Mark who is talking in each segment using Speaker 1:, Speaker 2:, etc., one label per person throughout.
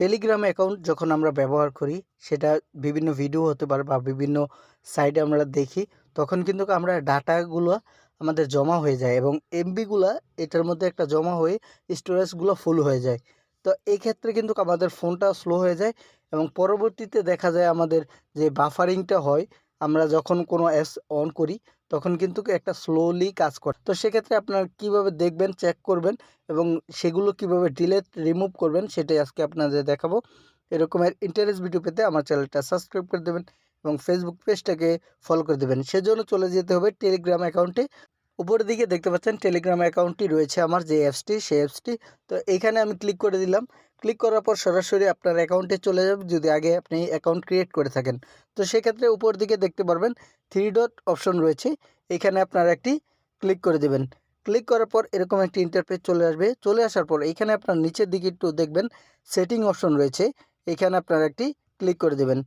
Speaker 1: Telegram account যখন আমরা ব্যবহার করি সেটা বিভিন্ন ভিডিও হতে পারে বা বিভিন্ন সাইটে আমরা দেখি, তখন কিন্তু আমরা ডাটাগুলো আমাদের জমা হয়ে যায় এবং এমবিগুলা এটার মধ্যে একটা জমা হয়ে স্টোরেজগুলো ফুল হয়ে যায়। তো এই ক্ষেত্রে কিন্তু আমাদের ফোনটা স্লো হয়ে যায় এবং পরবর্তীতে দেখা যায় আমাদের যে বাফারিংটা হয়, আমরা যখন কোনো অ্যাপস অন করি তখন কিন্তু একটা স্লোলি কাজ করে। তো সেক্ষেত্রে আপনারা কীভাবে দেখবেন, চেক করবেন এবং সেগুলো কিভাবে ডিলিট রিমুভ করবেন সেটাই আজকে আপনাদের দেখাবো। এরকমের ইন্টারেস্ট ভিডিও পেতে আমার চ্যানেলটা সাবস্ক্রাইব করে দেবেন এবং ফেসবুক পেজটাকে ফলো করে দেবেন। সেজন্য চলে যেতে হবে টেলিগ্রাম অ্যাকাউন্টে। উপরের দিকে দেখতে পাচ্ছেন টেলিগ্রাম অ্যাকাউন্টটি রয়েছে আমার যে অ্যাপসটি, সেই অ্যাপসটি। তো এইখানে আমি ক্লিক করে দিলাম। ক্লিক করার পর সরাসরি আপনার অ্যাকাউন্টে চলে যাবে যদি আগে আপনি অ্যাকাউন্ট ক্রিয়েট করে থাকেন। তো সেক্ষেত্রে উপর দিকে দেখতে পারবেন 3 ডট অপশন রয়েছে, এখানে আপনারা একটি ক্লিক করে দেবেন। ক্লিক করার পর এরকম একটি ইন্টারফেস চলে আসবে। চলে আসার পর এইখানে আপনার নিচের দিকে একটু দেখবেন সেটিং অপশন রয়েছে, এখানে আপনারা একটি ক্লিক করে দেবেন।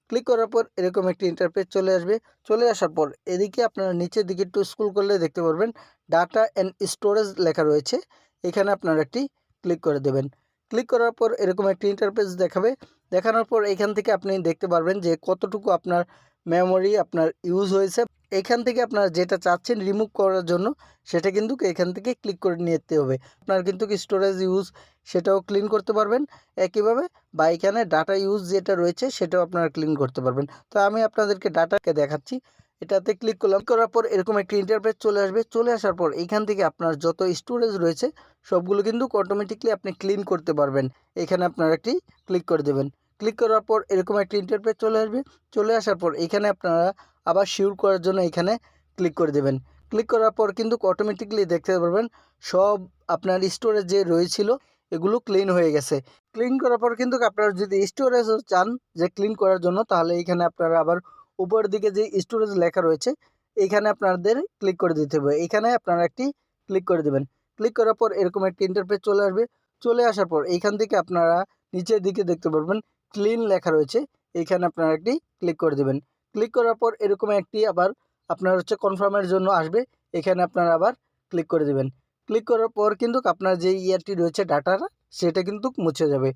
Speaker 1: ক্লিক করার পর এরকম একটি ইন্টারফেস চলে আসবে। চলে আসার পর এদিকে আপনারা নিচের দিকে একটু স্ক্রল করলে দেখতে পারবেন ডাটা অ্যান্ড স্টোরেজ লেখা রয়েছে, এখানে আপনারা একটি ক্লিক করে দেবেন। ক্লিক করার পর এরকম একটি ইন্টারফেস দেখাবে। দেখানোর পর এখান থেকে আপনি দেখতে পারবেন যে কতটুকু আপনার মেমোরি আপনার ইউজ হয়েছে। এখান থেকে আপনারা যেটা চাচ্ছেন রিমুভ করার জন্য সেটা কিন্তু এখান থেকে ক্লিক করে নিতে হবে। আপনার কিন্তু স্টোরেজ ইউজ সেটাও ক্লিন করতে পারবেন একইভাবে, বা এখানে ডাটা ইউজ যেটা রয়েছে সেটাও আপনারা ক্লিন করতে পারবেন। তো আমি আপনাদেরকে ডাটাকে দেখাচ্ছি। এটাতে ক্লিক করলাম, করার পর এরকম একটি ইন্টারফেস চলে আসবে। চলে আসার পর এইখান থেকে আপনার যত স্টোরেজ রয়েছে সবগুলো কিন্তু অটোমেটিকলি আপনি ক্লিন করতে পারবেন। এখানে আপনারা একটি ক্লিক করে দেবেন। ক্লিক করার পর এরকম একটি ইন্টারফেস চলে আসবে। চলে আসার পর এখানে আপনারা আবার শিওর করার জন্য এখানে ক্লিক করে দেবেন। ক্লিক করার পর কিন্তু অটোমেটিকলি দেখতে পারবেন সব আপনার স্টোরেজ যে রয়েছিল এগুলো ক্লিন হয়ে গেছে। ক্লিন করার পর কিন্তু আপনারা যদি স্টোরেজও চান যে ক্লিন করার জন্য, তাহলে এখানে আপনারা আবার উপরের দিকে যে স্টোরেজ লেখা রয়েছে এইখানে আপনাদের ক্লিক করে দিতে হবে। এখানে আপনারা একটি ক্লিক করে দেবেন। ক্লিক করার পর এরকম একটি ইন্টারফেস চলে আসবে। চলে আসার পর এইখান থেকে আপনারা নিচের দিকে দেখতে পারবেন ক্লিন লেখা রয়েছে, এইখানে আপনারা একটি ক্লিক করে দেবেন। ক্লিক করার পর এরকম একটি আবার আপনার কনফার্মের জন্য আসবে, এখানে আপনারা আবার ক্লিক করে দেবেন। ক্লিক করার পর কিন্তু আপনার যে ইয়ারটি রয়েছে ডাটাটা সেটা কিন্তু মুছে যাবে।